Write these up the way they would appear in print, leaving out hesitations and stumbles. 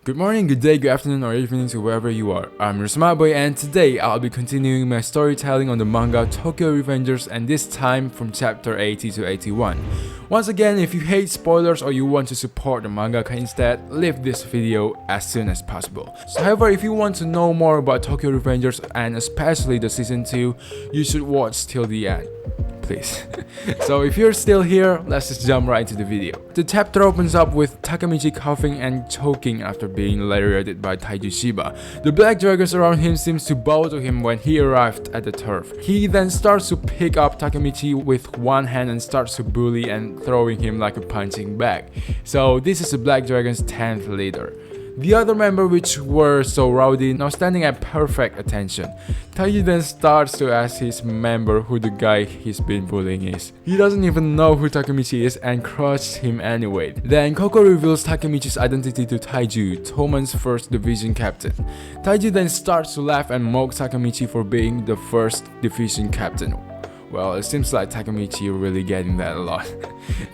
Good morning, good day, good afternoon, or evening to wherever you are. I'm your smart boy, and today I'll be continuing my storytelling on the manga Tokyo Revengers, and this time from chapter 80 to 81. Once again, if you hate spoilers or you want to support the mangaka instead, leave this video as soon as possible. However, if you want to know more about Tokyo Revengers and especially the season 2, you should watch till the end. Please. So if you're still here, let's just jump right into the video. The chapter opens up with Takemichi coughing and choking after being lariated by Taiju Shiba. The black dragons around him seems to bow to him when he arrived at the turf. He then starts to pick up Takemichi with one hand and starts to bully and throwing him like a punching bag. So this is the black dragon's 10th leader. The other member, which were so rowdy, now standing at perfect attention. Taiji then starts to ask his member who the guy he's been bullying is. He doesn't even know who Takemichi is and crushes him anyway. Then Koko reveals Takemichi's identity to Taiju, Toman's first division captain. Taiju then starts to laugh and mock Takemichi for being the first division captain. Well, it seems like Takemichi really getting that a lot.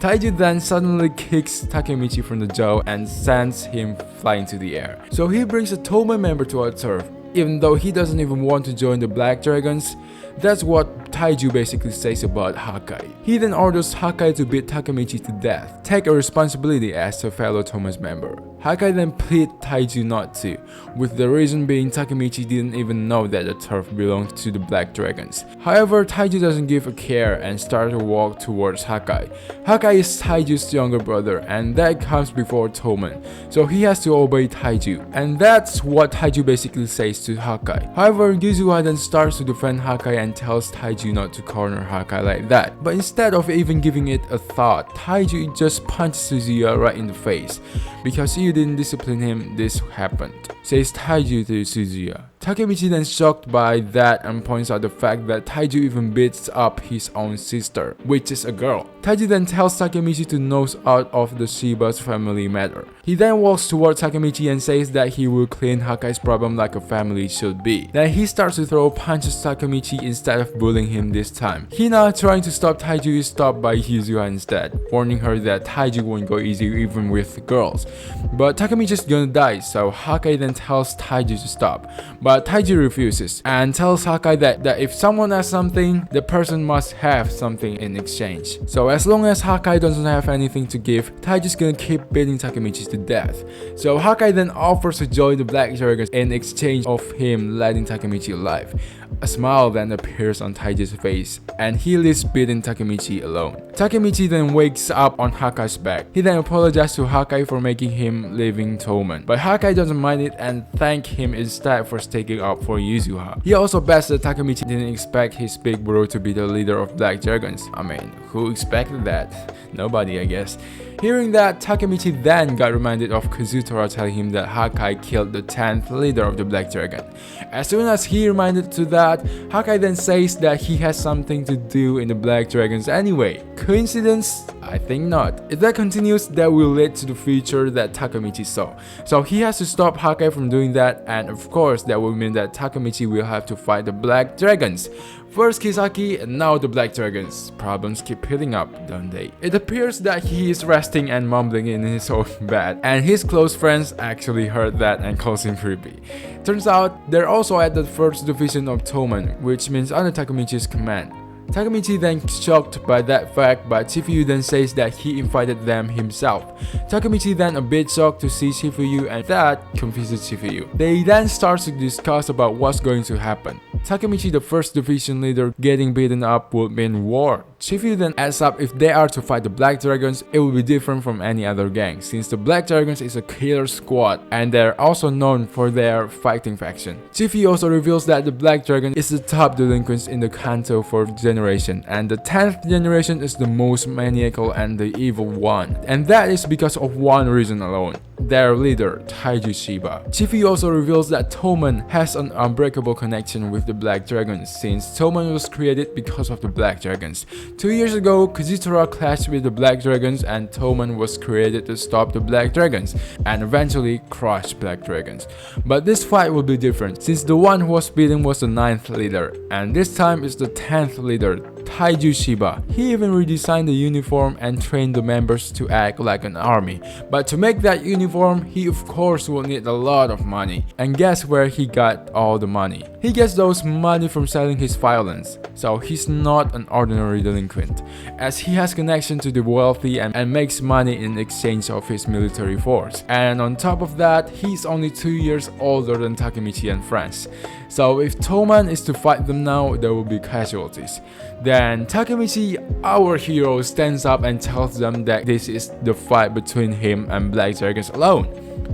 Taiju then suddenly kicks Takemichi from the jaw and sends him flying to the air. So he brings a Toman member to our turf, even though he doesn't even want to join the Black Dragons. That's what Taiju basically says about Hakai. He then orders Hakai to beat Takemichi to death, take a responsibility as a fellow Toman's member. Hakai then pleads Taiju not to, with the reason being Takemichi didn't even know that the turf belonged to the Black Dragons. However, Taiju doesn't give a care and starts to walk towards Hakai. Hakai is Taiju's younger brother, and that comes before Toman, so he has to obey Taiju. And that's what Taiju basically says to Hakai. However, Yuzuha then starts to defend Hakai and tells Taiju not to corner Hakai like that. But instead of even giving it a thought, Taiju just punches Suzuya right in the face. Because you didn't discipline him, this happened, says Taiju to Suzuya. Takemichi then shocked by that and points out the fact that Taiju even beats up his own sister, which is a girl. Taiju then tells Takemichi to nose out of the Shiba's family matter. He then walks towards Takemichi and says that he will clean Hakai's problem like a family should be. Then he starts to throw punches Takemichi instead of bullying him this time. Hina, trying to stop Taiju, is stopped by Yuzuha instead, warning her that Taiju won't go easy even with girls. But Takemichi's gonna die, so Hakai then tells Taiju to stop. But Taiju refuses and tells Hakai that if someone has something, the person must have something in exchange. So as long as Hakai doesn't have anything to give, Taiju's gonna keep beating Takemichi to death. So Hakai then offers to join the Black Dragons in exchange of him letting Takemichi alive. A smile then appears on Taiju's face, and he leaves beating Takemichi alone. Takemichi then wakes up on Hakai's back. He then apologizes to Hakai for making him leaving Toman, but Hakai doesn't mind it and thank him instead for sticking up for Yuzuha. He also bets that Takemichi didn't expect his big bro to be the leader of Black Dragons. I mean, who expected that? Nobody, I guess. Hearing that, Takemichi then got reminded of Kazutora telling him that Hakai killed the 10th leader of the Black Dragon. As soon as he reminded to that, Hakai then says that he has something to do in the Black Dragons anyway. Coincidence? I think not. If that continues, that will lead to the future that Takemichi saw. So he has to stop Hakai from doing that, and of course that will mean that Takemichi will have to fight the Black Dragons. First Kisaki and now the Black Dragons. Problems keep piling up, don't they? It appears that he is resting and mumbling in his own bed, and his close friends actually heard that and calls him creepy. Turns out they're also at the 1st division of Toman, which means under Takemichi's command. Takemichi then shocked by that fact, but Chifuyu then says that he invited them himself. Takemichi then a bit shocked to see Chifuyu, and that confuses Chifuyu. They then start to discuss about what's going to happen. Takemichi, the 1st division leader, getting beaten up would mean war. Chifuyu then adds up if they are to fight the Black Dragons, it will be different from any other gang, since the Black Dragons is a killer squad and they're also known for their fighting faction. Chifuyu also reveals that the Black Dragon is the top delinquents in the Kanto 4th generation, and the 10th generation is the most maniacal and the evil one. And that is because of one reason alone: their leader, Taiju Shiba. Chifuyu also reveals that Toman has an unbreakable connection with the Black Dragons, since Toman was created because of the Black Dragons. 2 years ago, Kazutora clashed with the Black Dragons, and Toman was created to stop the Black Dragons and eventually crush Black Dragons. But this fight will be different, since the one who was beaten was the 9th leader, and this time is the 10th leader, Taiju Shiba. He even redesigned the uniform and trained the members to act like an army. But to make that uniform, he of course will need a lot of money. And guess where he got all the money? He gets those money from selling his violence. So he's not an ordinary delinquent, as he has connection to the wealthy and makes money in exchange of his military force. And on top of that, he's only 2 years older than Takemichi and friends. So if Toman is to fight them now, there will be casualties. Then Takemichi, our hero, stands up and tells them that this is the fight between him and Black Dragons alone.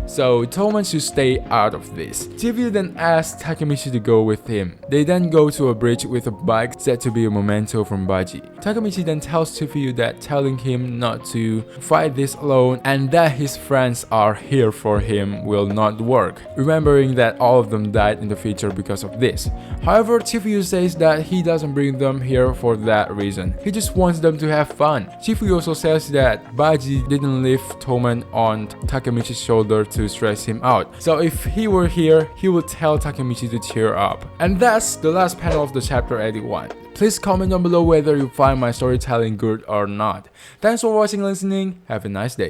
So Toman should stay out of this. Chifuyu then asks Takemichi to go with him. They then go to a bridge with a bike said to be a memento from Baji. Takemichi then tells Chifuyu that telling him not to fight this alone and that his friends are here for him will not work, remembering that all of them died in the future because of this. However, Chifuyu says that he doesn't bring them here for that reason. He just wants them to have fun. Chifuyu also says that Baji didn't leave Toman on Takemichi's shoulder to stress him out. So if he were here, he would tell Takemichi to cheer up. And that's the last panel of the chapter 81. Please comment down below whether you find my storytelling good or not. Thanks for watching and listening. Have a nice day.